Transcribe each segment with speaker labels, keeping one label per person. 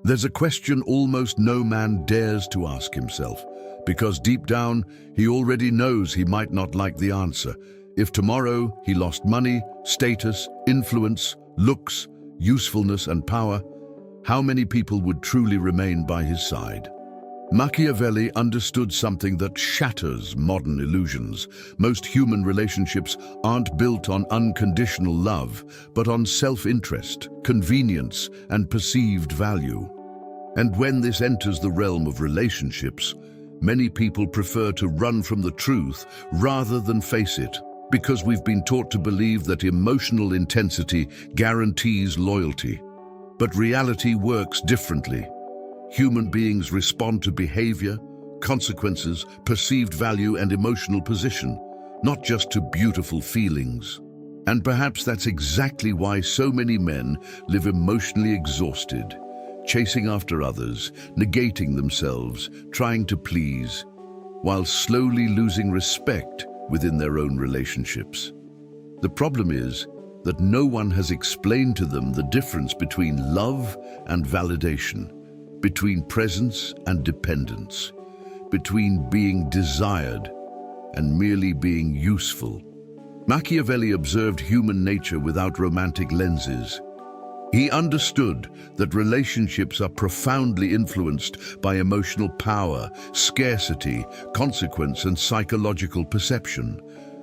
Speaker 1: There's a question almost no man dares to ask himself, because deep down, he already knows he might not like the answer. If tomorrow he lost money, status, influence, looks, usefulness and power, how many people would truly remain by his side? Machiavelli understood something that shatters modern illusions. Most human relationships aren't built on unconditional love, but on self-interest, convenience, and perceived value. And when this enters the realm of relationships, many people prefer to run from the truth rather than face it, because we've been taught to believe that emotional intensity guarantees loyalty. But reality works differently. Human beings respond to behavior, consequences, perceived value, and emotional position, not just to beautiful feelings. And perhaps that's exactly why so many men live emotionally exhausted, chasing after others, negating themselves, trying to please, while slowly losing respect within their own relationships. The problem is that no one has explained to them the difference between love and validation, between presence and dependence, between being desired and merely being useful. Machiavelli observed human nature without romantic lenses. He understood that relationships are profoundly influenced by emotional power, scarcity, consequence, and psychological perception.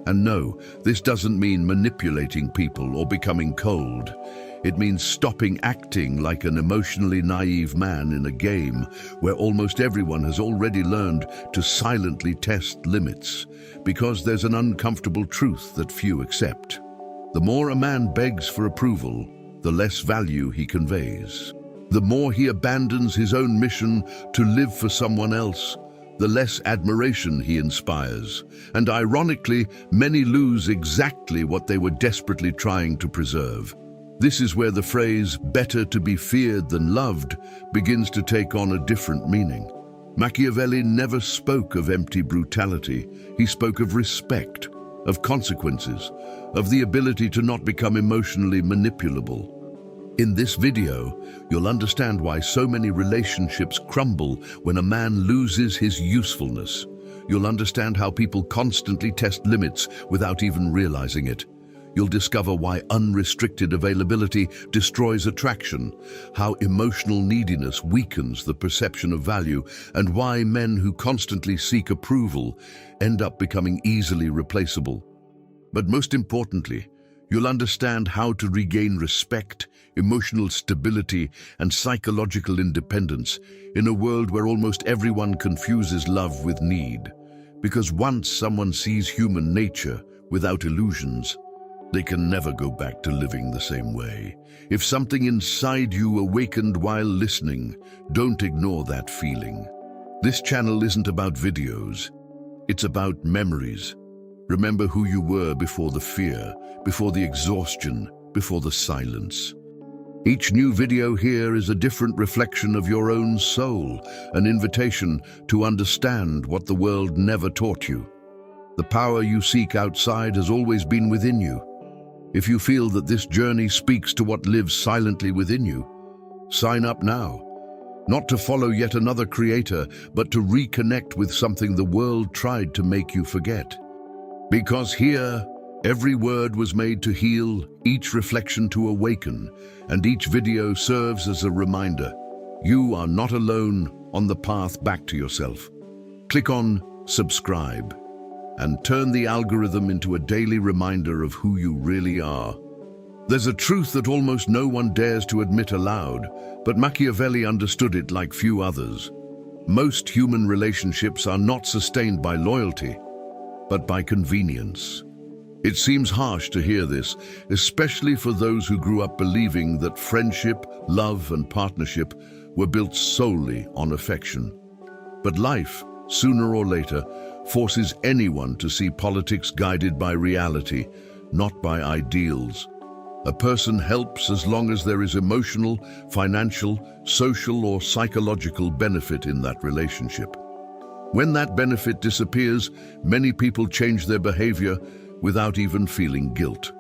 Speaker 1: And no, this doesn't mean manipulating people or becoming cold. It means stopping acting like an emotionally naive man in a game where almost everyone has already learned to silently test limits, because there's an uncomfortable truth that few accept. The more a man begs for approval, the less value he conveys. The more he abandons his own mission to live for someone else, the less admiration he inspires. And ironically, many lose exactly what they were desperately trying to preserve. This is where the phrase, "better to be feared than loved," begins to take on a different meaning. Machiavelli never spoke of empty brutality. He spoke of respect, of consequences, of the ability to not become emotionally manipulable. In this video, you'll understand why so many relationships crumble when a man loses his usefulness. You'll understand how people constantly test limits without even realizing it. You'll discover why unrestricted availability destroys attraction, how emotional neediness weakens the perception of value, and why men who constantly seek approval end up becoming easily replaceable. But most importantly, you'll understand how to regain respect, emotional stability, and psychological independence in a world where almost everyone confuses love with need. Because once someone sees human nature without illusions, they can never go back to living the same way. If something inside you awakened while listening, don't ignore that feeling. This channel isn't about videos. It's about memories. Remember who you were before the fear, before the exhaustion, before the silence. Each new video here is a different reflection of your own soul, an invitation to understand what the world never taught you. The power you seek outside has always been within you. If you feel that this journey speaks to what lives silently within you, sign up now. Not to follow yet another creator, but to reconnect with something the world tried to make you forget. Because here, every word was made to heal, each reflection to awaken, and each video serves as a reminder. You are not alone on the path back to yourself. Click on subscribe and turn the algorithm into a daily reminder of who you really are. There's a truth that almost no one dares to admit aloud, but Machiavelli understood it like few others. Most human relationships are not sustained by loyalty, but by convenience. It seems harsh to hear this, especially for those who grew up believing that friendship, love, and partnership were built solely on affection. But life, sooner or later, forces anyone to see politics guided by reality, not by ideals. A person helps as long as there is emotional, financial, social, or psychological benefit in that relationship. When that benefit disappears, many people change their behavior without even feeling guilt.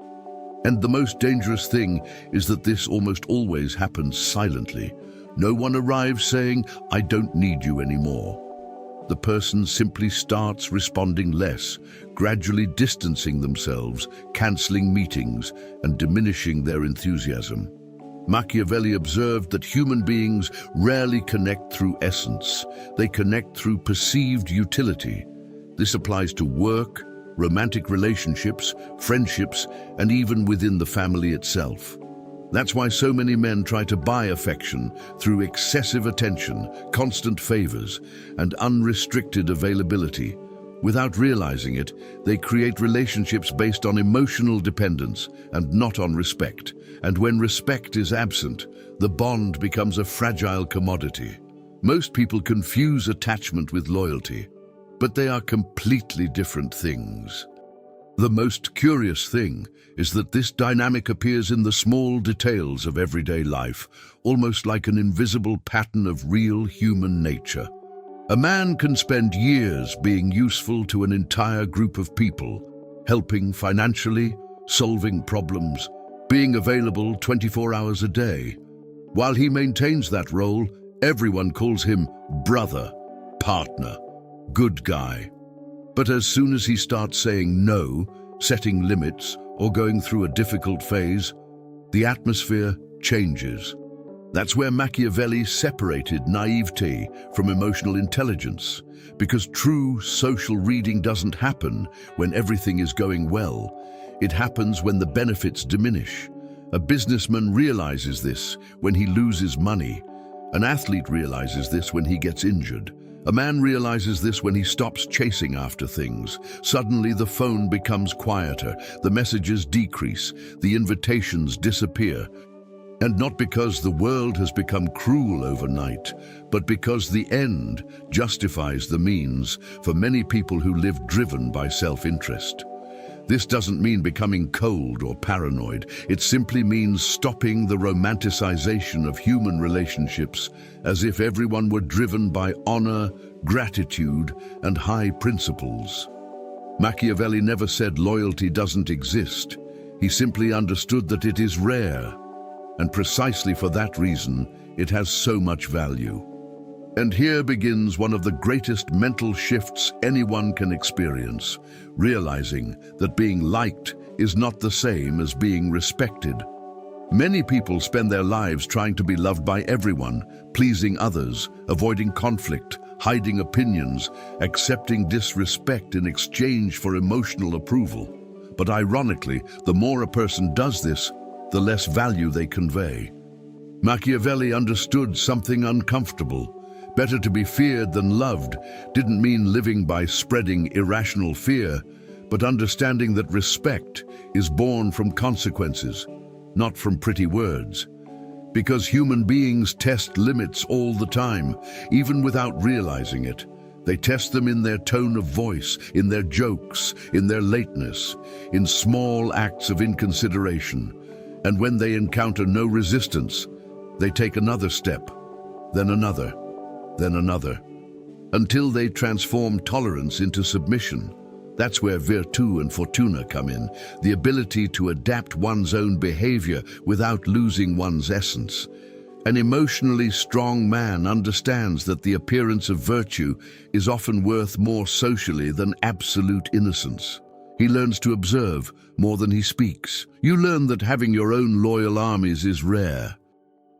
Speaker 1: And the most dangerous thing is that this almost always happens silently, No one arrives saying, "I don't need you anymore." The person simply starts responding less, gradually distancing themselves, cancelling meetings, and diminishing their enthusiasm. Machiavelli observed that human beings rarely connect through essence. They connect through perceived utility. This applies to work, romantic relationships, friendships, and even within the family itself. That's why so many men try to buy affection through excessive attention, constant favors, and unrestricted availability. Without realizing it, they create relationships based on emotional dependence and not on respect. And when respect is absent, the bond becomes a fragile commodity. Most people confuse attachment with loyalty, but they are completely different things. The most curious thing is that this dynamic appears in the small details of everyday life, almost like an invisible pattern of real human nature. A man can spend years being useful to an entire group of people, helping financially, solving problems, being available 24 hours a day. While he maintains that role, everyone calls him brother, partner, good guy. But as soon as he starts saying no, setting limits, or going through a difficult phase, the atmosphere changes. That's where Machiavelli separated naivety from emotional intelligence, because true social reading doesn't happen when everything is going well. It happens when the benefits diminish. A businessman realizes this when he loses money. An athlete realizes this when he gets injured. A man realizes this when he stops chasing after things. Suddenly the phone becomes quieter, the messages decrease, the invitations disappear. And not because the world has become cruel overnight, but because the end justifies the means for many people who live driven by self-interest. This doesn't mean becoming cold or paranoid. It simply means stopping the romanticization of human relationships as if everyone were driven by honor, gratitude, and high principles. Machiavelli never said loyalty doesn't exist. He simply understood that it is rare, and precisely for that reason, it has so much value. And here begins one of the greatest mental shifts anyone can experience, realizing that being liked is not the same as being respected. Many people spend their lives trying to be loved by everyone, pleasing others, avoiding conflict, hiding opinions, accepting disrespect in exchange for emotional approval. But ironically, the more a person does this, the less value they convey. Machiavelli understood something uncomfortable. Better to be feared than loved didn't mean living by spreading irrational fear, but understanding that respect is born from consequences, not from pretty words. Because human beings test limits all the time, even without realizing it. They test them in their tone of voice, in their jokes, in their lateness, in small acts of inconsideration. And when they encounter no resistance, they take another step, then another, until they transform tolerance into submission. That's where virtu and fortuna come in, the ability to adapt one's own behavior without losing one's essence. An emotionally strong man understands that the appearance of virtue is often worth more socially than absolute innocence. He learns to observe more than he speaks. You learn that having your own loyal armies is rare.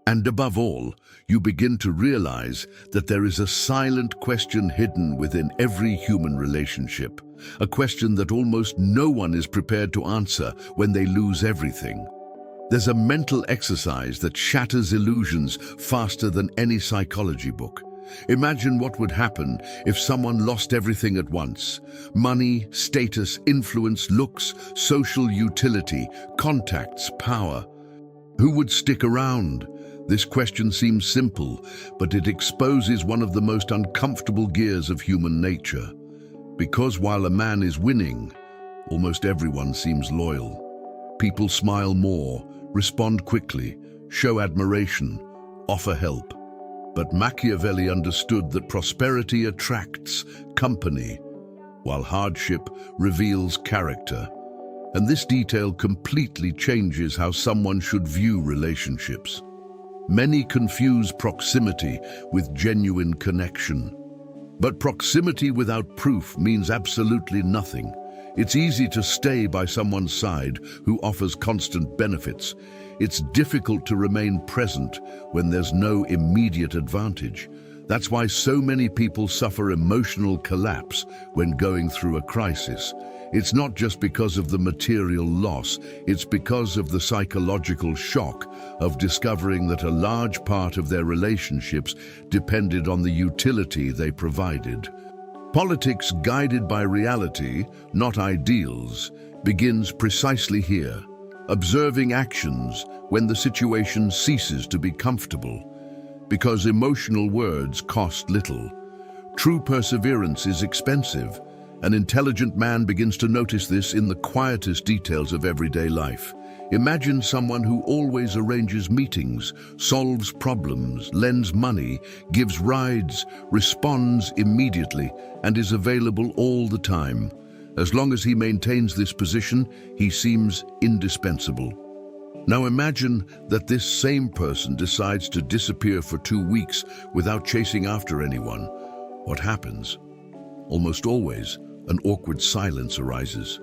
Speaker 1: And above all, you begin to realize that there is a silent question hidden within every human relationship, a question that almost no one is prepared to answer when they lose everything. There's a mental exercise that shatters illusions faster than any psychology book. Imagine what would happen if someone lost everything at once: money, status, influence, looks, social utility, contacts, power. Who would stick around? This question seems simple, but it exposes one of the most uncomfortable gears of human nature. Because while a man is winning, almost everyone seems loyal. People smile more, respond quickly, show admiration, offer help. But Machiavelli understood that prosperity attracts company, while hardship reveals character. And this detail completely changes how someone should view relationships. Many confuse proximity with genuine connection. But proximity without proof means absolutely nothing. It's easy to stay by someone's side who offers constant benefits. It's difficult to remain present when there's no immediate advantage. That's why so many people suffer emotional collapse when going through a crisis. It's not just because of the material loss, it's because of the psychological shock of discovering that a large part of their relationships depended on the utility they provided. Politics guided by reality, not ideals, begins precisely here, observing actions when the situation ceases to be comfortable. Because emotional words cost little. True perseverance is expensive. An intelligent man begins to notice this in the quietest details of everyday life. Imagine someone who always arranges meetings, solves problems, lends money, gives rides, responds immediately, and is available all the time. As long as he maintains this position, he seems indispensable. Now imagine that this same person decides to disappear for 2 weeks without chasing after anyone. What happens? Almost always, an awkward silence arises.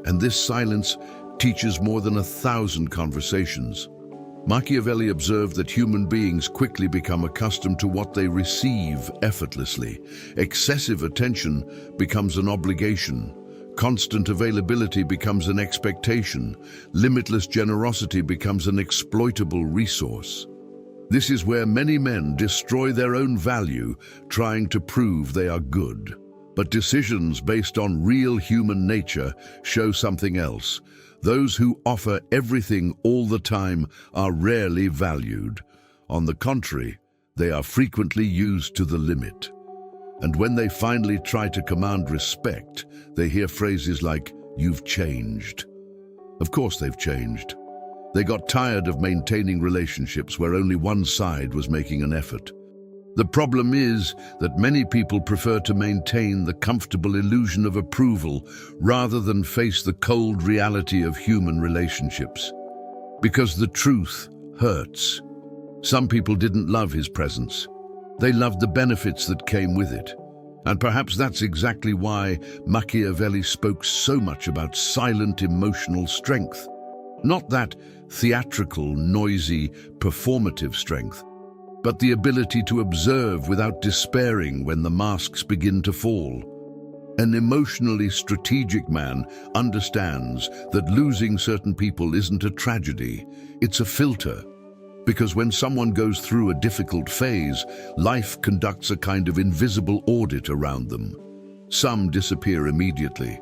Speaker 1: And this silence teaches more than 1,000 conversations. Machiavelli observed that human beings quickly become accustomed to what they receive effortlessly. Excessive attention becomes an obligation. Constant availability becomes an expectation. Limitless generosity becomes an exploitable resource. This is where many men destroy their own value, trying to prove they are good. But decisions based on real human nature show something else. Those who offer everything all the time are rarely valued. On the contrary, they are frequently used to the limit. And when they finally try to command respect, they hear phrases like, "You've changed." Of course they've changed. They got tired of maintaining relationships where only one side was making an effort. The problem is that many people prefer to maintain the comfortable illusion of approval rather than face the cold reality of human relationships. Because the truth hurts. Some people didn't love his presence. They loved the benefits that came with it. And perhaps that's exactly why Machiavelli spoke so much about silent emotional strength. Not that theatrical, noisy, performative strength, but the ability to observe without despairing when the masks begin to fall. An emotionally strategic man understands that losing certain people isn't a tragedy, it's a filter. Because when someone goes through a difficult phase, life conducts a kind of invisible audit around them. Some disappear immediately.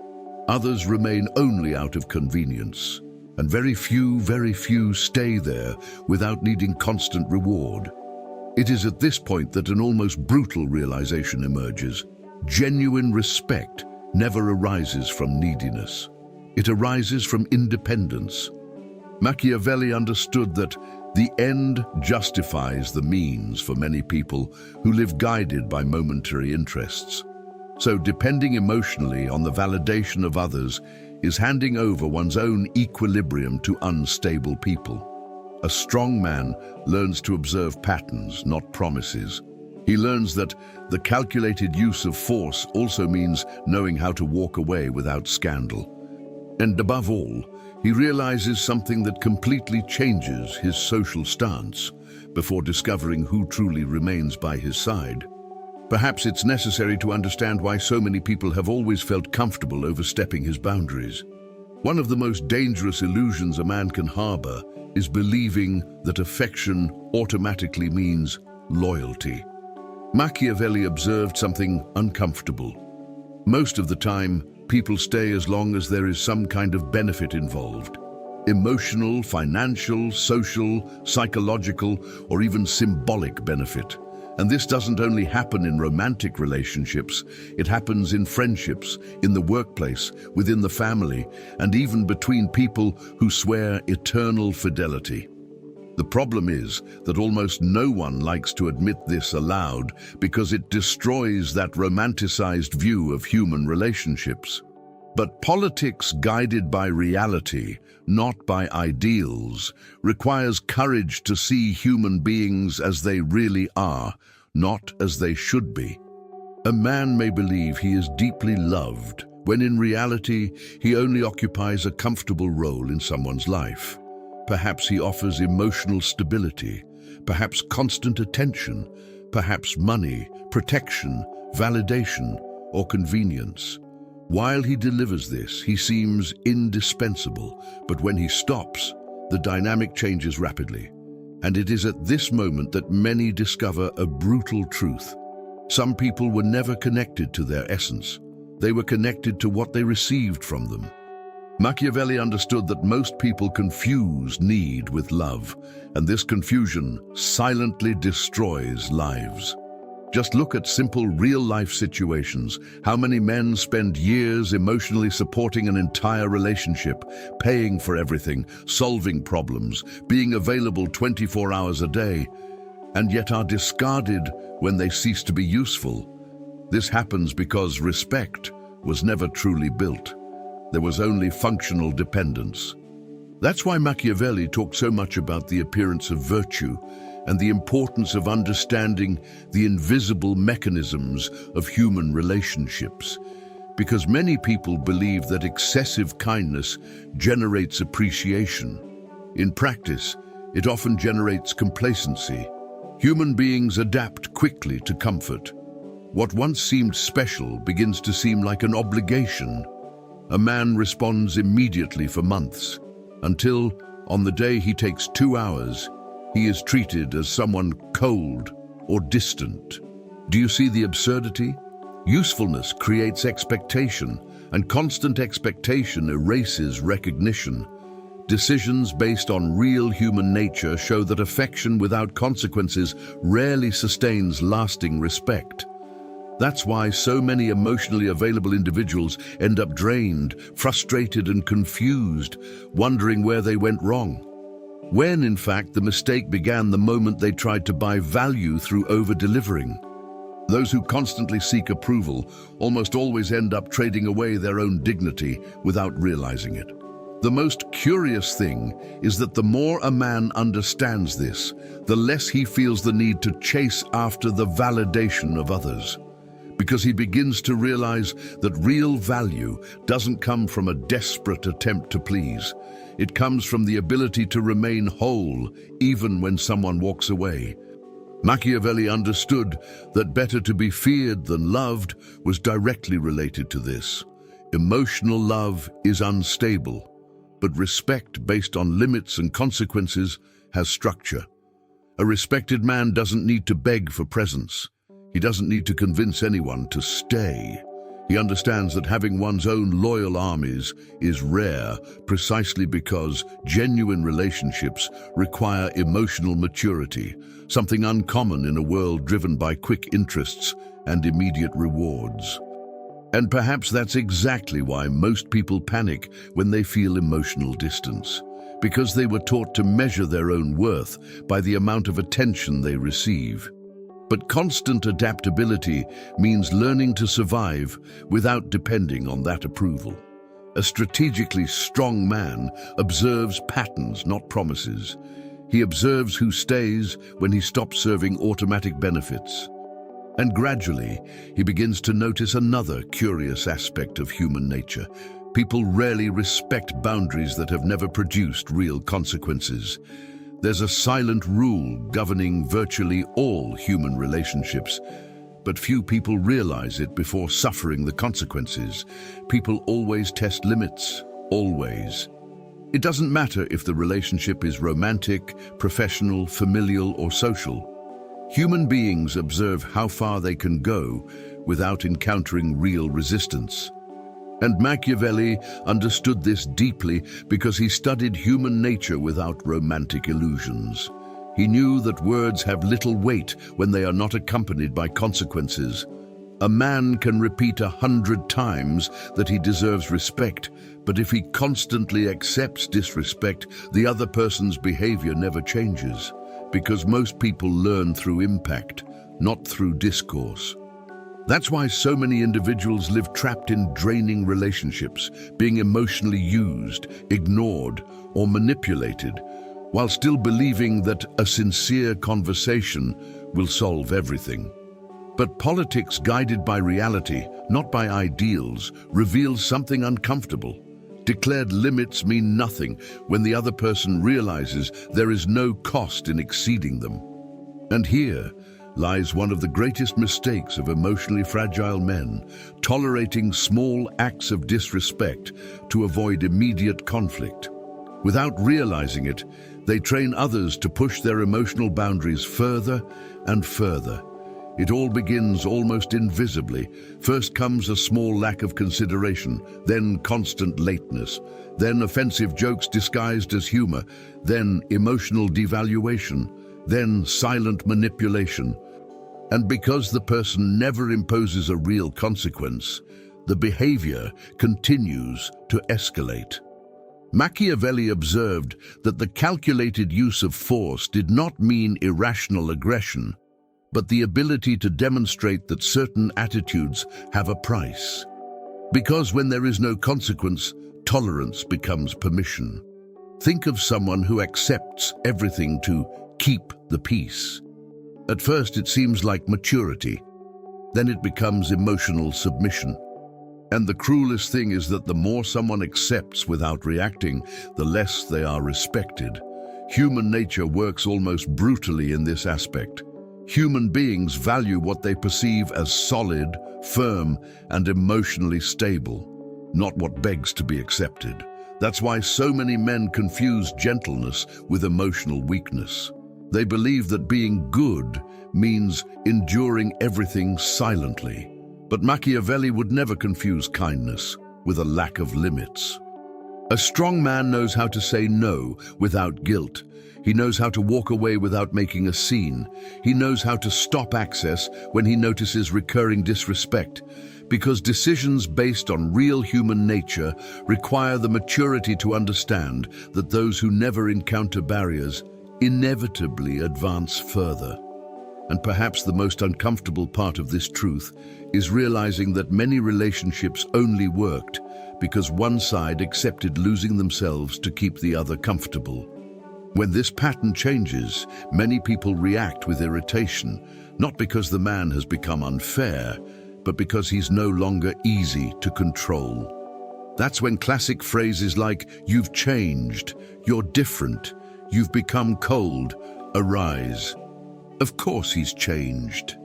Speaker 1: Others remain only out of convenience. And very few stay there without needing constant reward. It is at this point that an almost brutal realization emerges. Genuine respect never arises from neediness. It arises from independence. Machiavelli understood that the end justifies the means for many people who live guided by momentary interests. So depending emotionally on the validation of others is handing over one's own equilibrium to unstable people. A strong man learns to observe patterns, not promises. He learns that the calculated use of force also means knowing how to walk away without scandal. And above all, he realizes something that completely changes his social stance before discovering who truly remains by his side. Perhaps it's necessary to understand why so many people have always felt comfortable overstepping his boundaries. One of the most dangerous illusions a man can harbor is believing that affection automatically means loyalty. Machiavelli observed something uncomfortable. Most of the time, people stay as long as there is some kind of benefit involved. Emotional, financial, social, psychological, or even symbolic benefit. And this doesn't only happen in romantic relationships, it happens in friendships, in the workplace, within the family, and even between people who swear eternal fidelity. The problem is that almost no one likes to admit this aloud because it destroys that romanticized view of human relationships. But politics guided by reality, not by ideals, requires courage to see human beings as they really are, not as they should be. A man may believe he is deeply loved, when in reality he only occupies a comfortable role in someone's life. Perhaps he offers emotional stability, perhaps constant attention, perhaps money, protection, validation, or convenience. While he delivers this, he seems indispensable, but when he stops, the dynamic changes rapidly. And it is at this moment that many discover a brutal truth. Some people were never connected to their essence. They were connected to what they received from them. Machiavelli understood that most people confuse need with love, and this confusion silently destroys lives. Just look at simple real-life situations. How many men spend years emotionally supporting an entire relationship, paying for everything, solving problems, being available 24 hours a day, and yet are discarded when they cease to be useful? This happens because respect was never truly built. There was only functional dependence. That's why Machiavelli talked so much about the appearance of virtue and the importance of understanding the invisible mechanisms of human relationships. Because many people believe that excessive kindness generates appreciation. In practice, it often generates complacency. Human beings adapt quickly to comfort. What once seemed special begins to seem like an obligation. A man responds immediately for months, until, on the day he takes 2 hours, he is treated as someone cold or distant. Do you see the absurdity? Usefulness creates expectation, and constant expectation erases recognition. Decisions based on real human nature show that affection without consequences rarely sustains lasting respect. That's why so many emotionally available individuals end up drained, frustrated and confused, wondering where they went wrong. When, in fact, the mistake began the moment they tried to buy value through over-delivering. Those who constantly seek approval almost always end up trading away their own dignity without realizing it. The most curious thing is that the more a man understands this, the less he feels the need to chase after the validation of others. Because he begins to realize that real value doesn't come from a desperate attempt to please. It comes from the ability to remain whole even when someone walks away. Machiavelli understood that better to be feared than loved was directly related to this. Emotional love is unstable, but respect based on limits and consequences has structure. A respected man doesn't need to beg for presence. He doesn't need to convince anyone to stay. He understands that having one's own loyal armies is rare, precisely because genuine relationships require emotional maturity, something uncommon in a world driven by quick interests and immediate rewards. And perhaps that's exactly why most people panic when they feel emotional distance, because they were taught to measure their own worth by the amount of attention they receive. But constant adaptability means learning to survive without depending on that approval. A strategically strong man observes patterns, not promises. He observes who stays when he stops serving automatic benefits. And gradually, he begins to notice another curious aspect of human nature. People rarely respect boundaries that have never produced real consequences. There's a silent rule governing virtually all human relationships, but few people realize it before suffering the consequences. People always test limits, always. It doesn't matter if the relationship is romantic, professional, familial, or social. Human beings observe how far they can go without encountering real resistance. And Machiavelli understood this deeply because he studied human nature without romantic illusions. He knew that words have little weight when they are not accompanied by consequences. A man can repeat 100 times that he deserves respect, but if he constantly accepts disrespect, the other person's behavior never changes, because most people learn through impact, not through discourse. That's why so many individuals live trapped in draining relationships, being emotionally used, ignored, or manipulated, while still believing that a sincere conversation will solve everything. But politics guided by reality, not by ideals, reveals something uncomfortable. Declared limits mean nothing when the other person realizes there is no cost in exceeding them. And here lies one of the greatest mistakes of emotionally fragile men, tolerating small acts of disrespect to avoid immediate conflict. Without realizing it, they train others to push their emotional boundaries further and further. It all begins almost invisibly. First comes a small lack of consideration, then constant lateness, then offensive jokes disguised as humor, then emotional devaluation, then silent manipulation. And because the person never imposes a real consequence, the behavior continues to escalate. Machiavelli observed that the calculated use of force did not mean irrational aggression, but the ability to demonstrate that certain attitudes have a price. Because when there is no consequence, tolerance becomes permission. Think of someone who accepts everything to keep the peace. At first it seems like maturity, then it becomes emotional submission. And the cruelest thing is that the more someone accepts without reacting, the less they are respected. Human nature works almost brutally in this aspect. Human beings value what they perceive as solid, firm, and emotionally stable, not what begs to be accepted. That's why so many men confuse gentleness with emotional weakness. They believe that being good means enduring everything silently. But Machiavelli would never confuse kindness with a lack of limits. A strong man knows how to say no without guilt. He knows how to walk away without making a scene. He knows how to stop access when he notices recurring disrespect, because decisions based on real human nature require the maturity to understand that those who never encounter barriers inevitably advance further. And perhaps the most uncomfortable part of this truth is realizing that many relationships only worked because one side accepted losing themselves to keep the other comfortable. When this pattern changes, many people react with irritation, not because the man has become unfair, but because he's no longer easy to control. That's when classic phrases like, "You've changed," "You're different," "You've become cold," arise. Of course he's changed.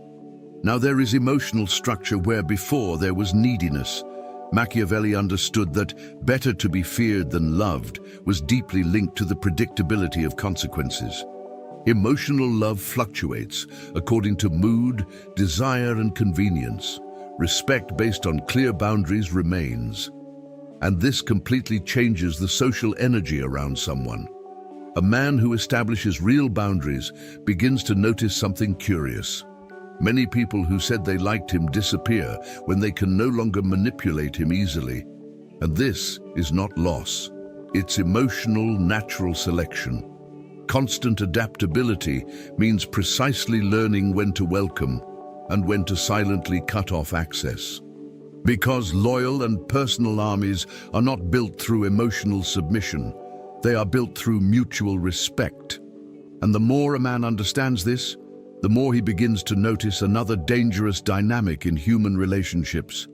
Speaker 1: Now there is emotional structure where before there was neediness. Machiavelli understood that better to be feared than loved was deeply linked to the predictability of consequences. Emotional love fluctuates according to mood, desire, and convenience. Respect based on clear boundaries remains. And this completely changes the social energy around someone. A man who establishes real boundaries begins to notice something curious. Many people who said they liked him disappear when they can no longer manipulate him easily. And this is not loss. It's emotional, natural selection. Constant adaptability means precisely learning when to welcome and when to silently cut off access. Because loyal and personal armies are not built through emotional submission. They are built through mutual respect. And the more a man understands this, the more he begins to notice another dangerous dynamic in human relationships.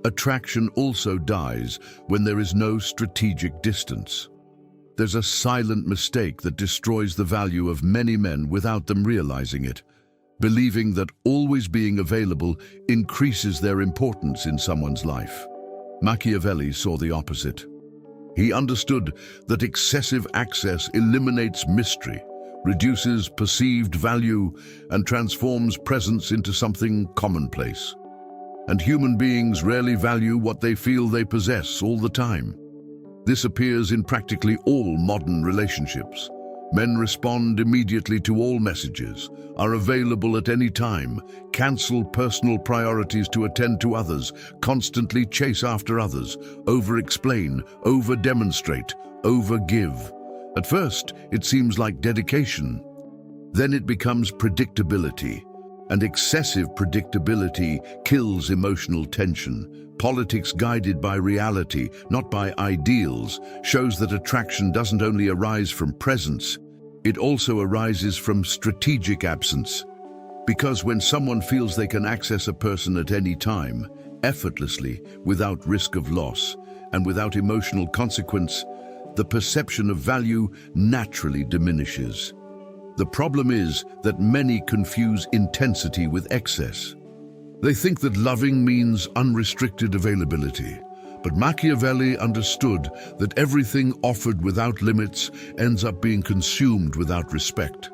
Speaker 1: Attraction also dies when there is no strategic distance. There's a silent mistake that destroys the value of many men without them realizing it, believing that always being available increases their importance in someone's life. Machiavelli saw the opposite. He understood that excessive access eliminates mystery, reduces perceived value, and transforms presence into something commonplace. And human beings rarely value what they feel they possess all the time. This appears in practically all modern relationships. Men respond immediately to all messages, are available at any time, cancel personal priorities to attend to others, constantly chase after others, over-explain, over-demonstrate, over-give. At first, it seems like dedication. Then it becomes predictability. and excessive predictability kills emotional tension. Politics guided by reality, not by ideals, shows that attraction doesn't only arise from presence, it also arises from strategic absence. Because when someone feels they can access a person at any time, effortlessly, without risk of loss, and without emotional consequence, the perception of value naturally diminishes. The problem is that many confuse intensity with excess. They think that loving means unrestricted availability, but Machiavelli understood that everything offered without limits ends up being consumed without respect.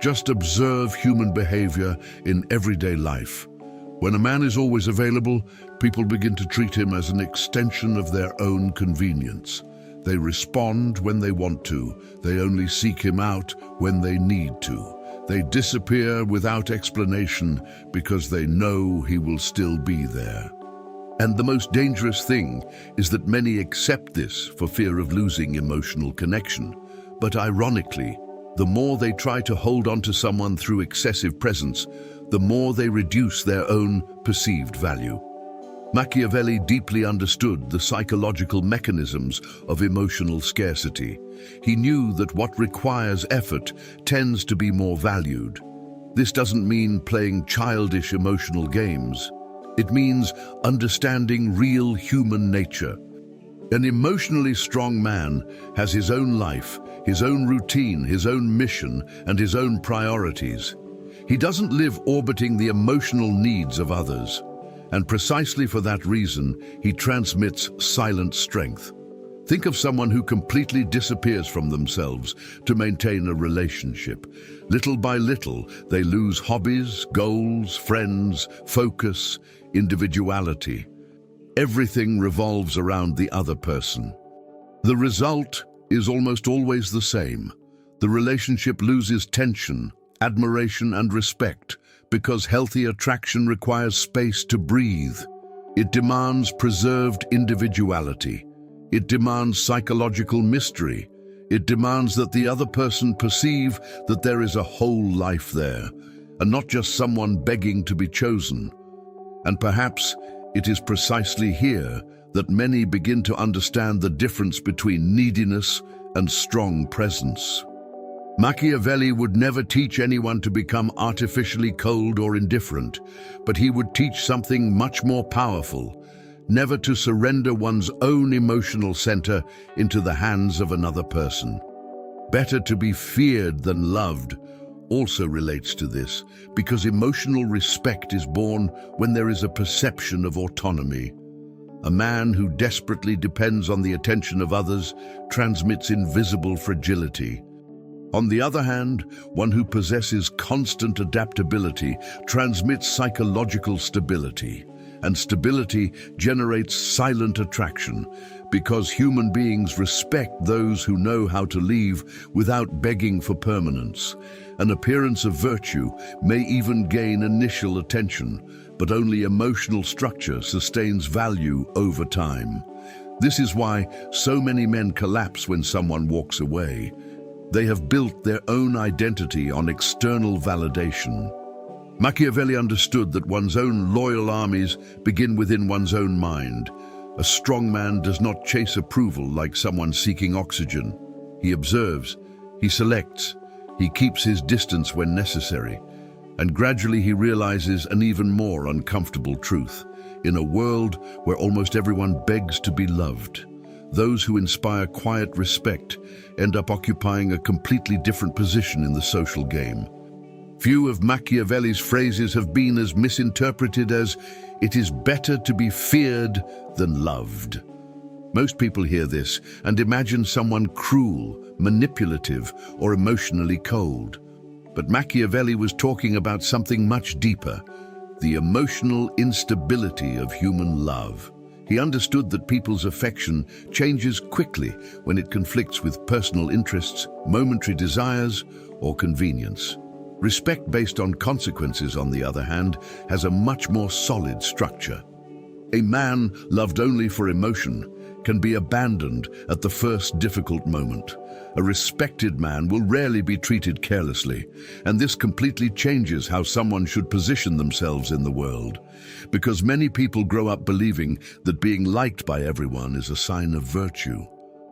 Speaker 1: Just observe human behavior in everyday life. When a man is always available, people begin to treat him as an extension of their own convenience. They respond when they want to. They only seek him out when they need to. They disappear without explanation because they know he will still be there. And the most dangerous thing is that many accept this for fear of losing emotional connection. But ironically, the more they try to hold on to someone through excessive presence, the more they reduce their own perceived value. Machiavelli deeply understood the psychological mechanisms of emotional scarcity. He knew that what requires effort tends to be more valued. This doesn't mean playing childish emotional games. It means understanding real human nature. An emotionally strong man has his own life, his own routine, his own mission, and his own priorities. He doesn't live orbiting the emotional needs of others. And precisely for that reason, he transmits silent strength. Think of someone who completely disappears from themselves to maintain a relationship. Little by little, they lose hobbies, goals, friends, focus, individuality. Everything revolves around the other person. The result is almost always the same. The relationship loses tension, admiration, and respect, because healthy attraction requires space to breathe. It demands preserved individuality. It demands psychological mystery. It demands that the other person perceive that there is a whole life there, and not just someone begging to be chosen. And perhaps it is precisely here that many begin to understand the difference between neediness and strong presence. Machiavelli would never teach anyone to become artificially cold or indifferent, but he would teach something much more powerful: never to surrender one's own emotional center into the hands of another person. Better to be feared than loved also relates to this, because emotional respect is born when there is a perception of autonomy. A man who desperately depends on the attention of others transmits invisible fragility. On the other hand, one who possesses constant adaptability transmits psychological stability, and stability generates silent attraction, because human beings respect those who know how to leave without begging for permanence. An appearance of virtue may even gain initial attention, but only emotional structure sustains value over time. This is why so many men collapse when someone walks away. They have built their own identity on external validation. Machiavelli understood that one's own loyal armies begin within one's own mind. A strong man does not chase approval like someone seeking oxygen. He observes, he selects, he keeps his distance when necessary, and gradually he realizes an even more uncomfortable truth. In a world where almost everyone begs to be loved, those who inspire quiet respect end up occupying a completely different position in the social game. Few of Machiavelli's phrases have been as misinterpreted as "it is better to be feared than loved." Most people hear this and imagine someone cruel, manipulative, or emotionally cold. But Machiavelli was talking about something much deeper: the emotional instability of human love. He understood that people's affection changes quickly when it conflicts with personal interests, momentary desires, or convenience. Respect based on consequences, on the other hand, has a much more solid structure. A man loved only for emotion can be abandoned at the first difficult moment. A respected man will rarely be treated carelessly, and this completely changes how someone should position themselves in the world. Because many people grow up believing that being liked by everyone is a sign of virtue.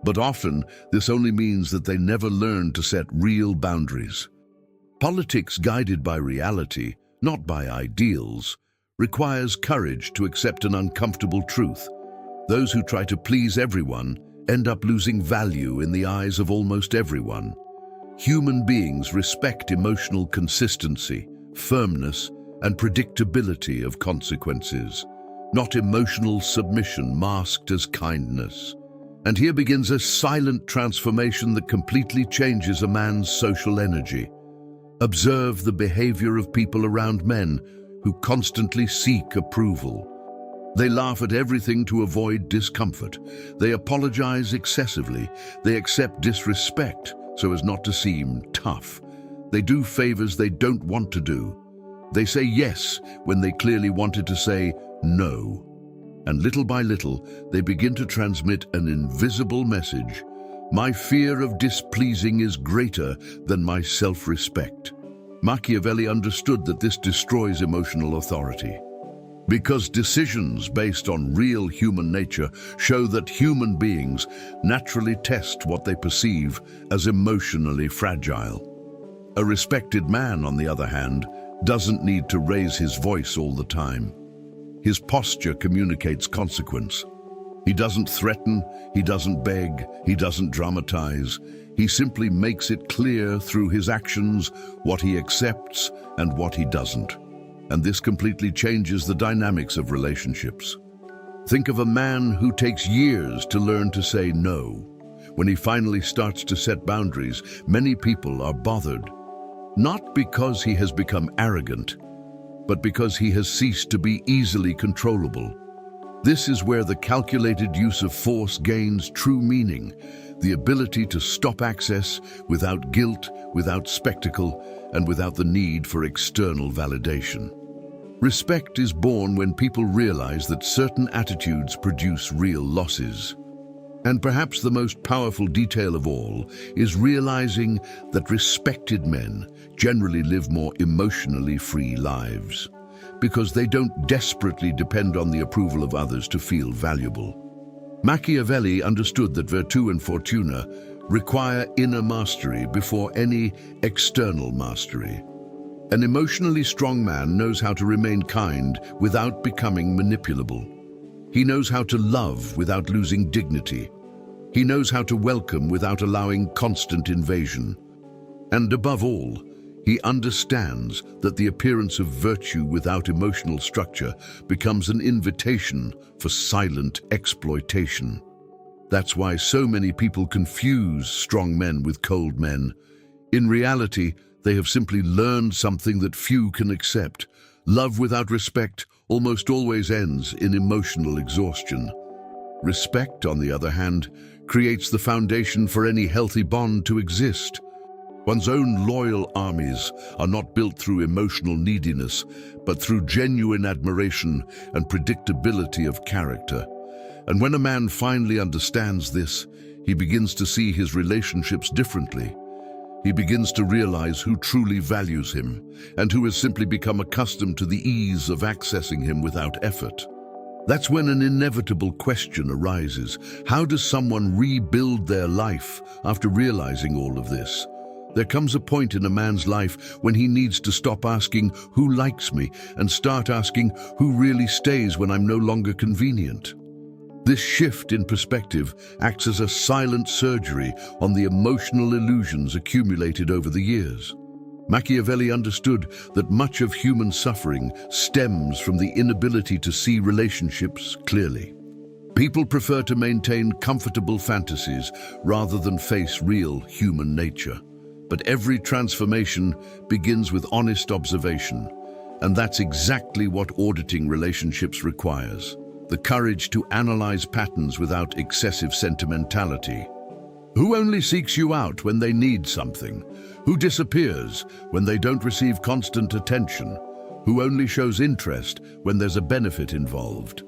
Speaker 1: But often, this only means that they never learn to set real boundaries. Politics guided by reality, not by ideals, requires courage to accept an uncomfortable truth. Those who try to please everyone end up losing value in the eyes of almost everyone. Human beings respect emotional consistency, firmness, and predictability of consequences, not emotional submission masked as kindness. And here begins a silent transformation that completely changes a man's social energy. Observe the behavior of people around men who constantly seek approval. They laugh at everything to avoid discomfort. They apologize excessively. They accept disrespect so as not to seem tough. They do favors they don't want to do. They say yes when they clearly wanted to say no. And little by little, they begin to transmit an invisible message. My fear of displeasing is greater than my self-respect. Machiavelli understood that this destroys emotional authority. Because decisions based on real human nature show that human beings naturally test what they perceive as emotionally fragile. A respected man, on the other hand, doesn't need to raise his voice all the time. His posture communicates consequence. He doesn't threaten, he doesn't beg, he doesn't dramatize. He simply makes it clear through his actions what he accepts and what he doesn't. And this completely changes the dynamics of relationships. Think of a man who takes years to learn to say no. When he finally starts to set boundaries, many people are bothered. Not because he has become arrogant, but because he has ceased to be easily controllable. This is where the calculated use of force gains true meaning, the ability to stop access without guilt, without spectacle, and without the need for external validation. Respect is born when people realize that certain attitudes produce real losses. And perhaps the most powerful detail of all is realizing that respected men generally live more emotionally free lives, because they don't desperately depend on the approval of others to feel valuable. Machiavelli understood that virtù and fortuna require inner mastery before any external mastery. An emotionally strong man knows how to remain kind without becoming manipulable. He knows how to love without losing dignity. He knows how to welcome without allowing constant invasion. And above all, he understands that the appearance of virtue without emotional structure becomes an invitation for silent exploitation. That's why so many people confuse strong men with cold men. In reality, they have simply learned something that few can accept. Love without respect almost always ends in emotional exhaustion. Respect, on the other hand, creates the foundation for any healthy bond to exist. One's own loyal armies are not built through emotional neediness, but through genuine admiration and predictability of character. And when a man finally understands this, he begins to see his relationships differently. He begins to realize who truly values him and who has simply become accustomed to the ease of accessing him without effort. That's when an inevitable question arises. How does someone rebuild their life after realizing all of this? There comes a point in a man's life when he needs to stop asking, "Who likes me?" and start asking, "Who really stays when I'm no longer convenient?" This shift in perspective acts as a silent surgery on the emotional illusions accumulated over the years. Machiavelli understood that much of human suffering stems from the inability to see relationships clearly. People prefer to maintain comfortable fantasies rather than face real human nature. But every transformation begins with honest observation, and that's exactly what auditing relationships requires. The courage to analyze patterns without excessive sentimentality. Who only seeks you out when they need something? Who disappears when they don't receive constant attention? Who only shows interest when there's a benefit involved?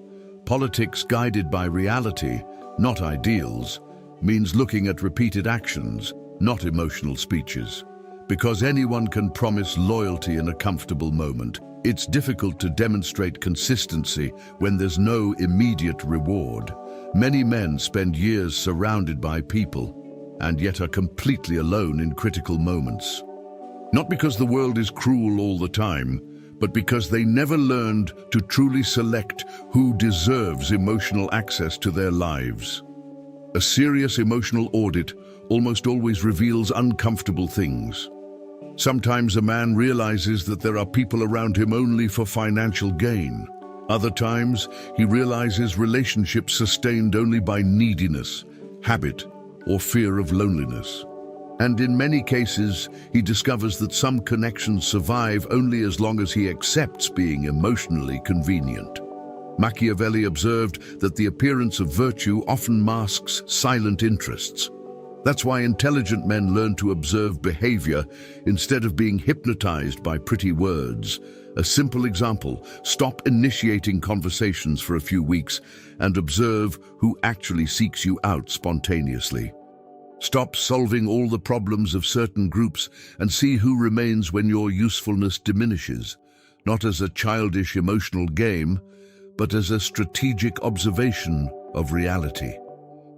Speaker 1: Politics guided by reality not ideals, means looking at repeated actions, not emotional speeches. Because anyone can promise loyalty in a comfortable moment, it's difficult to demonstrate consistency when there's no immediate reward. Many men spend years surrounded by people, and yet are completely alone in critical moments. Not because the world is cruel all the time, but because they never learned to truly select who deserves emotional access to their lives. A serious emotional audit almost always reveals uncomfortable things. Sometimes a man realizes that there are people around him only for financial gain. Other times, he realizes relationships sustained only by neediness, habit, or fear of loneliness. And in many cases, he discovers that some connections survive only as long as he accepts being emotionally convenient. Machiavelli observed that the appearance of virtue often masks silent interests. That's why intelligent men learn to observe behavior instead of being hypnotized by pretty words. A simple example: stop initiating conversations for a few weeks and observe who actually seeks you out spontaneously. Stop solving all the problems of certain groups and see who remains when your usefulness diminishes, not as a childish emotional game, but as a strategic observation of reality.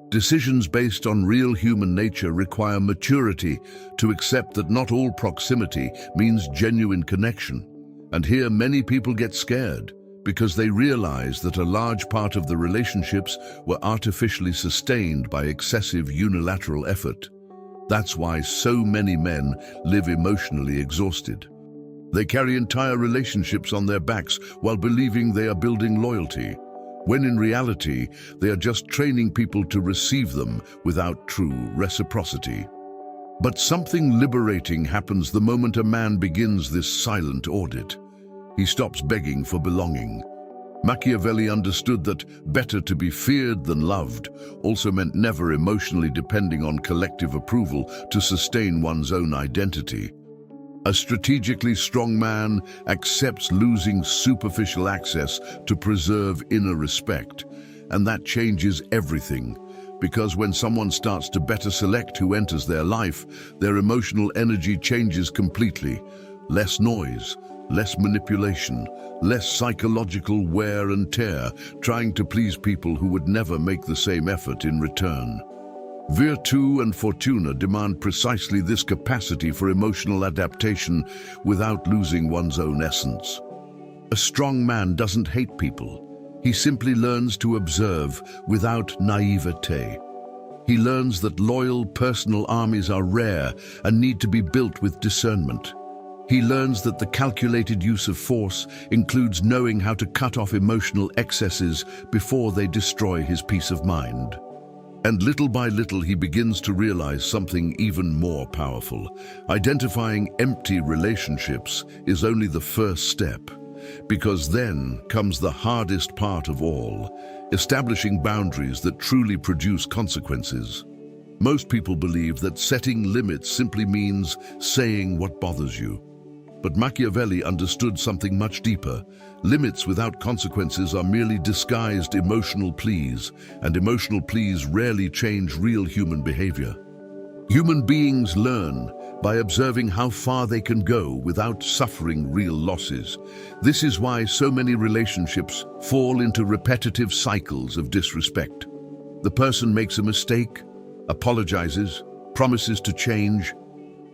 Speaker 1: Decisions based on real human nature require maturity to accept that not all proximity means genuine connection. And here many people get scared because they realize that a large part of the relationships were artificially sustained by excessive unilateral effort. That's why so many men live emotionally exhausted. They carry entire relationships on their backs while believing they are building loyalty, when in reality, they are just training people to receive them without true reciprocity. But something liberating happens the moment a man begins this silent audit. He stops begging for belonging. Machiavelli understood that better to be feared than loved also meant never emotionally depending on collective approval to sustain one's own identity. A strategically strong man accepts losing superficial access to preserve inner respect, and that changes everything. Because when someone starts to better select who enters their life, their emotional energy changes completely. Less noise, less manipulation, less psychological wear and tear, trying to please people who would never make the same effort in return. Virtù and fortuna demand precisely this capacity for emotional adaptation without losing one's own essence. A strong man doesn't hate people. He simply learns to observe without naivete. He learns that loyal personal armies are rare and need to be built with discernment. He learns that the calculated use of force includes knowing how to cut off emotional excesses before they destroy his peace of mind. And little by little he begins to realize something even more powerful. Identifying empty relationships is only the first step, because then comes the hardest part of all, establishing boundaries that truly produce consequences. Most people believe that setting limits simply means saying what bothers you. But Machiavelli understood something much deeper. Limits without consequences are merely disguised emotional pleas, and emotional pleas rarely change real human behavior. Human beings learn by observing how far they can go without suffering real losses. This is why so many relationships fall into repetitive cycles of disrespect. The person makes a mistake, apologizes, promises to change,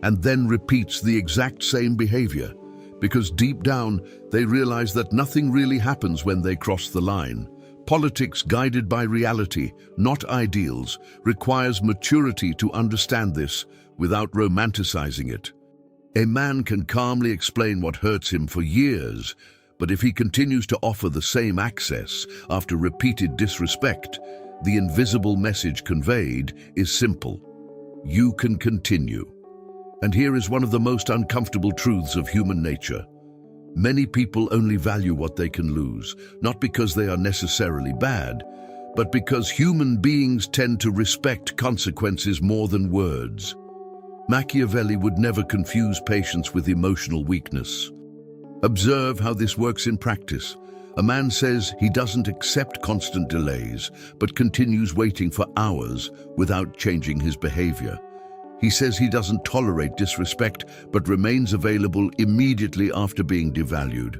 Speaker 1: and then repeats the exact same behavior, because deep down they realize that nothing really happens when they cross the line. Politics guided by reality, not ideals, requires maturity to understand this without romanticizing it. A man can calmly explain what hurts him for years, but if he continues to offer the same access after repeated disrespect, the invisible message conveyed is simple: you can continue. And here is one of the most uncomfortable truths of human nature. Many people only value what they can lose, not because they are necessarily bad, but because human beings tend to respect consequences more than words. Machiavelli would never confuse patience with emotional weakness. Observe how this works in practice. A man says he doesn't accept constant delays, but continues waiting for hours without changing his behavior. He says he doesn't tolerate disrespect, but remains available immediately after being devalued.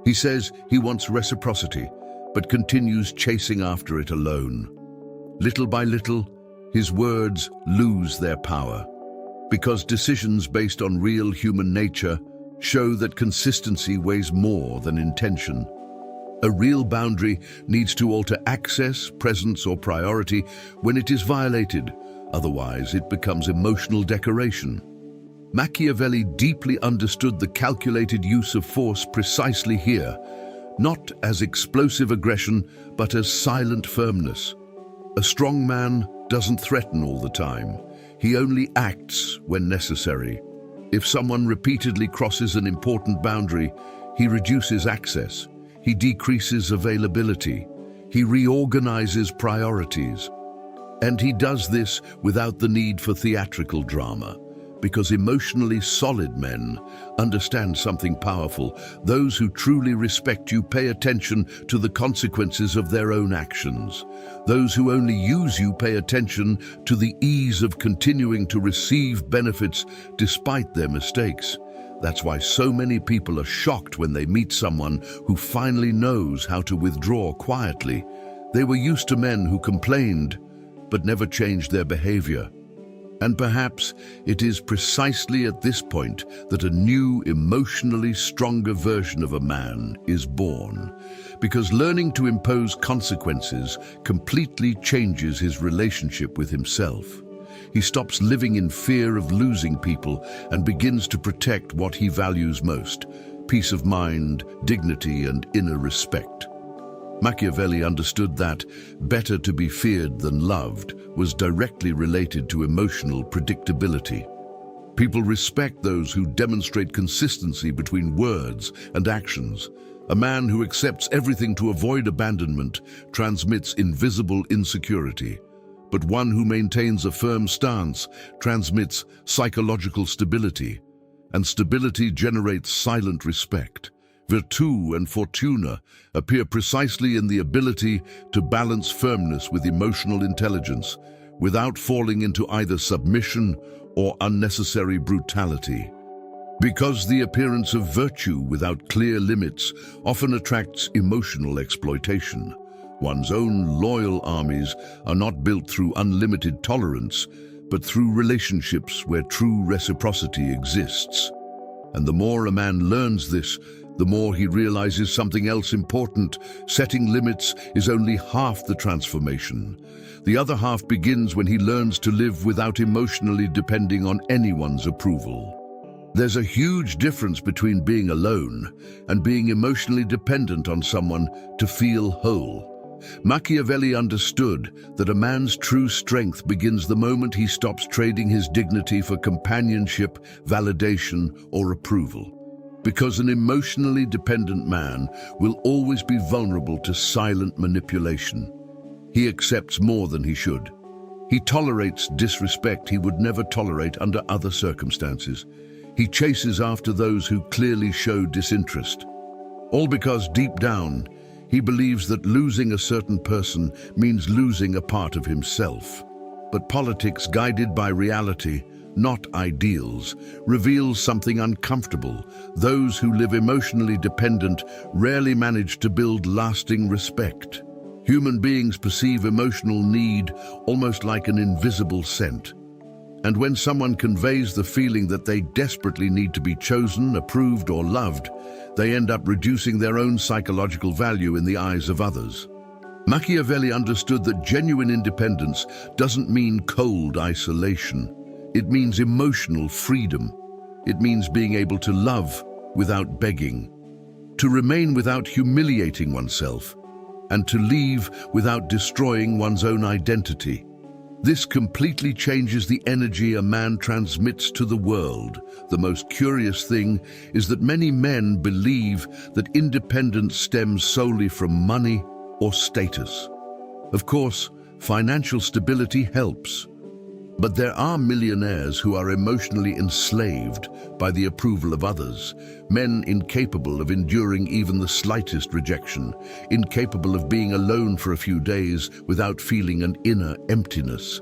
Speaker 1: He says he wants reciprocity, but continues chasing after it alone. Little by little, his words lose their power, because decisions based on real human nature show that consistency weighs more than intention. A real boundary needs to alter access, presence, or priority when it is violated. Otherwise, it becomes emotional decoration. Machiavelli deeply understood the calculated use of force precisely here, not as explosive aggression, but as silent firmness. A strong man doesn't threaten all the time. He only acts when necessary. If someone repeatedly crosses an important boundary, he reduces access. He decreases availability. He reorganizes priorities. And he does this without the need for theatrical drama, because emotionally solid men understand something powerful. Those who truly respect you pay attention to the consequences of their own actions. Those who only use you pay attention to the ease of continuing to receive benefits despite their mistakes. That's why so many people are shocked when they meet someone who finally knows how to withdraw quietly. They were used to men who complained, but never changed their behavior. And perhaps it is precisely at this point that a new, emotionally stronger version of a man is born. Because learning to impose consequences completely changes his relationship with himself. He stops living in fear of losing people and begins to protect what he values most: peace of mind, dignity, and inner respect. Machiavelli understood that better to be feared than loved was directly related to emotional predictability. People respect those who demonstrate consistency between words and actions. A man who accepts everything to avoid abandonment transmits invisible insecurity, but one who maintains a firm stance transmits psychological stability, and stability generates silent respect. Virtù and fortuna appear precisely in the ability to balance firmness with emotional intelligence, without falling into either submission or unnecessary brutality. Because the appearance of virtue without clear limits often attracts emotional exploitation. One's own loyal armies are not built through unlimited tolerance, but through relationships where true reciprocity exists. And the more a man learns this, the more he realizes something else important. Setting limits is only half the transformation. The other half begins when he learns to live without emotionally depending on anyone's approval. There's a huge difference between being alone and being emotionally dependent on someone to feel whole. Machiavelli understood that a man's true strength begins the moment he stops trading his dignity for companionship, validation, or approval. Because an emotionally dependent man will always be vulnerable to silent manipulation. He accepts more than he should. He tolerates disrespect he would never tolerate under other circumstances. He chases after those who clearly show disinterest. All because deep down, he believes that losing a certain person means losing a part of himself. But politics, guided by reality, not ideals, reveals something uncomfortable. Those who live emotionally dependent rarely manage to build lasting respect. Human beings perceive emotional need almost like an invisible scent. And when someone conveys the feeling that they desperately need to be chosen, approved, or loved, they end up reducing their own psychological value in the eyes of others. Machiavelli understood that genuine independence doesn't mean cold isolation. It means emotional freedom. It means being able to love without begging, to remain without humiliating oneself, and to leave without destroying one's own identity. This completely changes the energy a man transmits to the world. The most curious thing is that many men believe that independence stems solely from money or status. Of course, financial stability helps, But there are millionaires who are emotionally enslaved by the approval of others, men incapable of enduring even the slightest rejection, incapable of being alone for a few days without feeling an inner emptiness.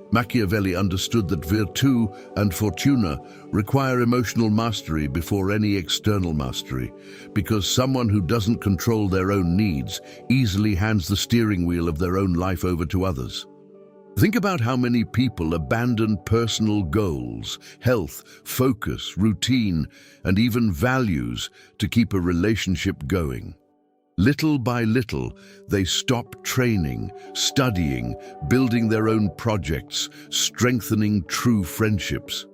Speaker 1: Machiavelli understood that virtù and fortuna require emotional mastery before any external mastery, because someone who doesn't control their own needs easily hands the steering wheel of their own life over to others. Think about how many people abandon personal goals, health, focus, routine, and even values to keep a relationship going. Little by little, they stop training, studying, building their own projects, strengthening true friendships.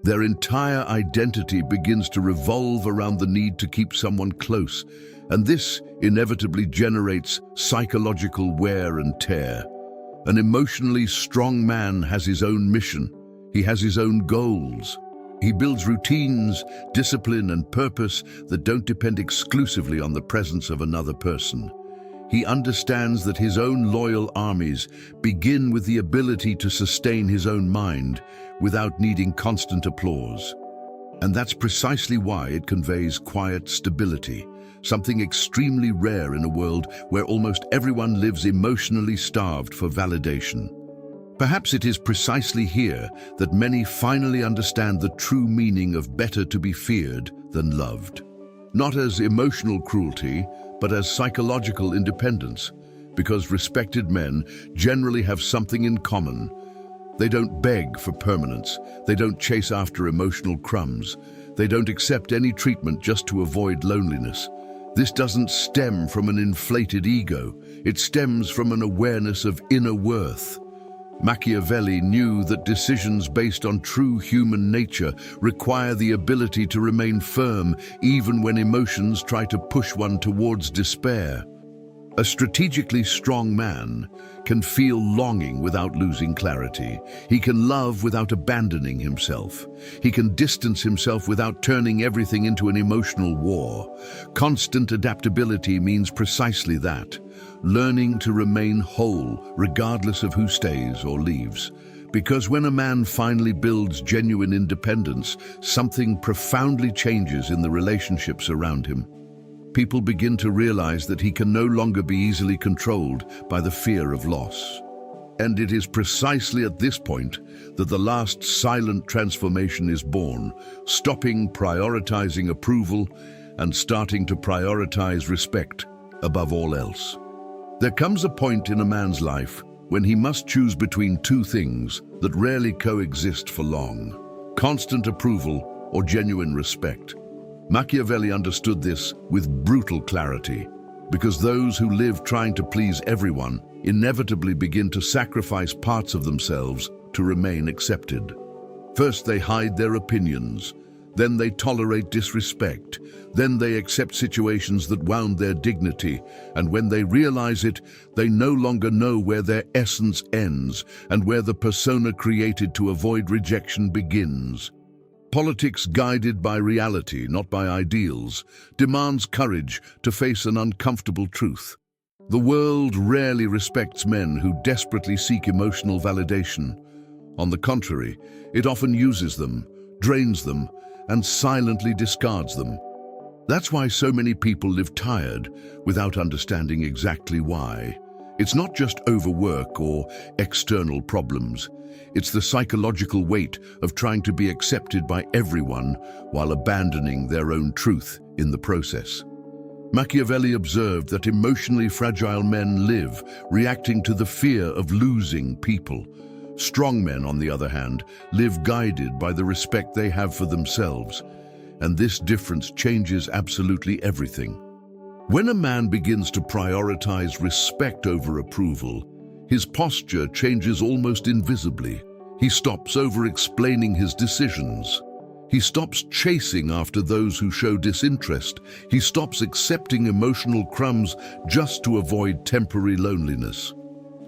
Speaker 1: Their entire identity begins to revolve around the need to keep someone close, and this inevitably generates psychological wear and tear. An emotionally strong man has his own mission. He has his own goals. He builds routines, discipline, and purpose that don't depend exclusively on the presence of another person. He understands that his own loyal armies begin with the ability to sustain his own mind without needing constant applause. And that's precisely why it conveys quiet stability, something extremely rare in a world where almost everyone lives emotionally starved for validation. Perhaps it is precisely here that many finally understand the true meaning of better to be feared than loved. Not as emotional cruelty, but as psychological independence, because respected men generally have something in common. They don't beg for permanence. They don't chase after emotional crumbs. They don't accept any treatment just to avoid loneliness. This doesn't stem from an inflated ego. It stems from an awareness of inner worth. Machiavelli knew that decisions based on true human nature require the ability to remain firm even when emotions try to push one towards despair. A strategically strong man can feel longing without losing clarity. He can love without abandoning himself. He can distance himself without turning everything into an emotional war. Constant adaptability means precisely that, learning to remain whole regardless of who stays or leaves. Because when a man finally builds genuine independence, something profoundly changes in the relationships around him. People begin to realize that he can no longer be easily controlled by the fear of loss. And it is precisely at this point that the last silent transformation is born, stopping prioritizing approval and starting to prioritize respect above all else. There comes a point in a man's life when he must choose between two things that rarely coexist for long: constant approval or genuine respect. Machiavelli understood this with brutal clarity, because those who live trying to please everyone inevitably begin to sacrifice parts of themselves to remain accepted. First, they hide their opinions. Then they tolerate disrespect. Then they accept situations that wound their dignity. And when they realize it, they no longer know where their essence ends and where the persona created to avoid rejection begins. Politics guided by reality, not by ideals, demands courage to face an uncomfortable truth. The world rarely respects men who desperately seek emotional validation. On the contrary, it often uses them, drains them, and silently discards them. That's why so many people live tired without understanding exactly why. It's not just overwork or external problems. It's the psychological weight of trying to be accepted by everyone while abandoning their own truth in the process. Machiavelli observed that emotionally fragile men live reacting to the fear of losing people. Strong men, on the other hand, live guided by the respect they have for themselves. And this difference changes absolutely everything. When a man begins to prioritize respect over approval, his posture changes almost invisibly. He stops over-explaining his decisions. He stops chasing after those who show disinterest. He stops accepting emotional crumbs just to avoid temporary loneliness.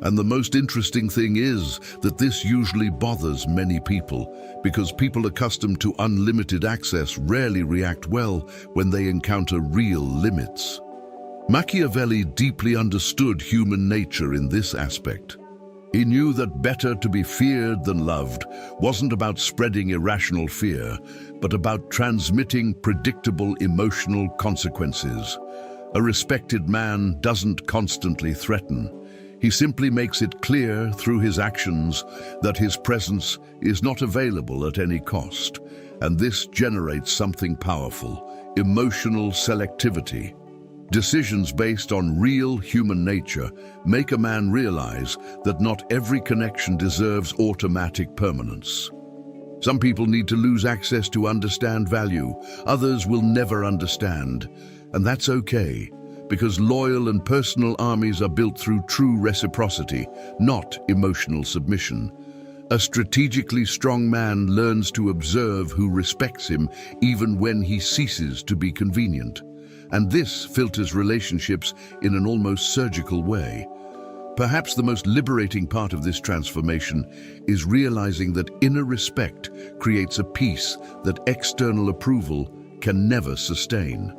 Speaker 1: And the most interesting thing is that this usually bothers many people, because people accustomed to unlimited access rarely react well when they encounter real limits. Machiavelli deeply understood human nature in this aspect. He knew that better to be feared than loved wasn't about spreading irrational fear, but about transmitting predictable emotional consequences. A respected man doesn't constantly threaten. He simply makes it clear through his actions that his presence is not available at any cost. And this generates something powerful: emotional selectivity. Decisions based on real human nature make a man realize that not every connection deserves automatic permanence. Some people need to lose access to understand value. Others will never understand. And that's okay, because loyal and personal armies are built through true reciprocity, not emotional submission. A strategically strong man learns to observe who respects him even when he ceases to be convenient. And this filters relationships in an almost surgical way. Perhaps the most liberating part of this transformation is realizing that inner respect creates a peace that external approval can never sustain.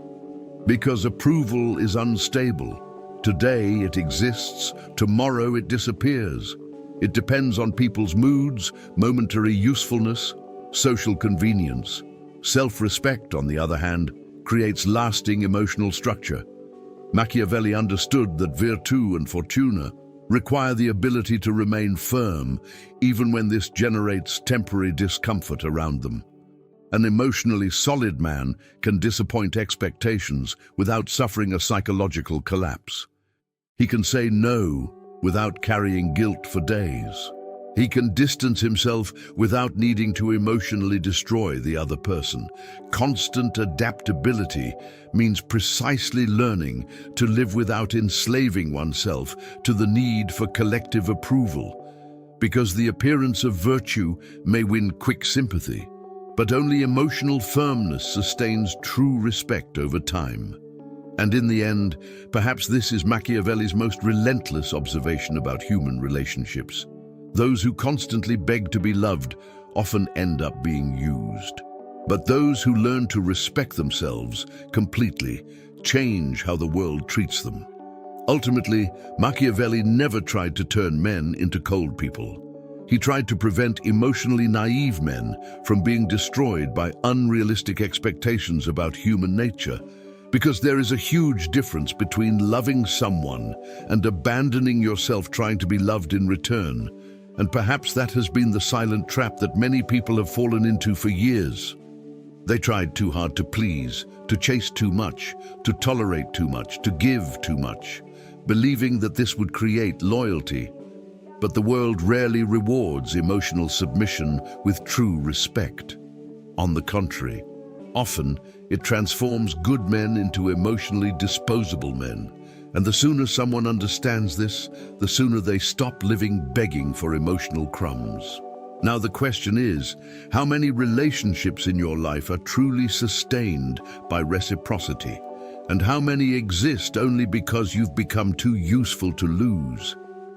Speaker 1: Because approval is unstable. Today it exists, tomorrow it disappears. It depends on people's moods, momentary usefulness, social convenience. Self-respect, on the other hand, creates lasting emotional structure. Machiavelli understood that virtù and fortuna require the ability to remain firm, even when this generates temporary discomfort around them. An emotionally solid man can disappoint expectations without suffering a psychological collapse. He can say no without carrying guilt for days. He can distance himself without needing to emotionally destroy the other person. Constant adaptability means precisely learning to live without enslaving oneself to the need for collective approval. Because the appearance of virtue may win quick sympathy, but only emotional firmness sustains true respect over time. And in the end, perhaps this is Machiavelli's most relentless observation about human relationships. Those who constantly beg to be loved often end up being used. But those who learn to respect themselves completely change how the world treats them. Ultimately, Machiavelli never tried to turn men into cold people. He tried to prevent emotionally naive men from being destroyed by unrealistic expectations about human nature. Because there is a huge difference between loving someone and abandoning yourself trying to be loved in return. And perhaps that has been the silent trap that many people have fallen into for years. They tried too hard to please, to chase too much, to tolerate too much, to give too much, believing that this would create loyalty. But the world rarely rewards emotional submission with true respect. On the contrary, often it transforms good men into emotionally disposable men. And the sooner someone understands this, the sooner they stop living begging for emotional crumbs. Now the question is, how many relationships in your life are truly sustained by reciprocity? And how many exist only because you've become too useful to lose?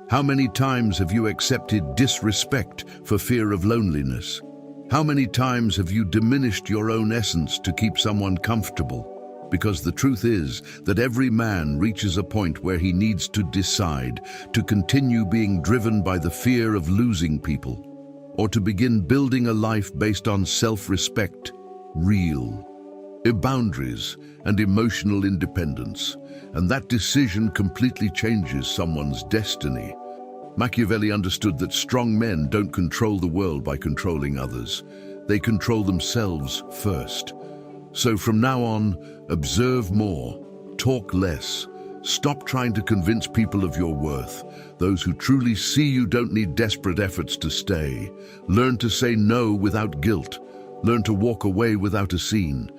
Speaker 1: How many times have you accepted disrespect for fear of loneliness? How many times have you diminished your own essence to keep someone comfortable? Because the truth is that every man reaches a point where he needs to decide to continue being driven by the fear of losing people, or to begin building a life based on self-respect, real boundaries, and emotional independence. And that decision completely changes someone's destiny. Machiavelli understood that strong men don't control the world by controlling others. They control themselves first. So from now on, observe more, talk less, stop trying to convince people of your worth. Those who truly see you don't need desperate efforts to stay. Learn to say no without guilt. Learn to walk away without a scene.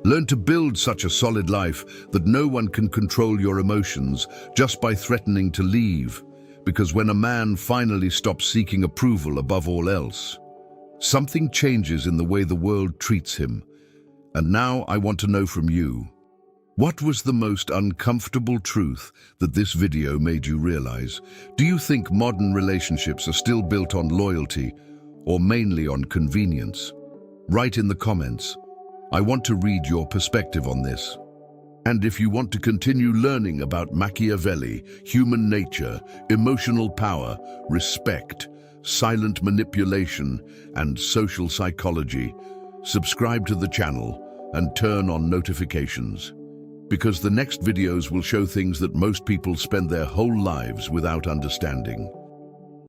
Speaker 1: Learn to build such a solid life that no one can control your emotions just by threatening to leave. Because when a man finally stops seeking approval above all else, something changes in the way the world treats him. And now I want to know from you, what was the most uncomfortable truth that this video made you realize? Do you think modern relationships are still built on loyalty or mainly on convenience? Write in the comments. I want to read your perspective on this. And if you want to continue learning about Machiavelli, human nature, emotional power, respect, silent manipulation, and social psychology, subscribe to the channel and turn on notifications. Because the next videos will show things that most people spend their whole lives without understanding.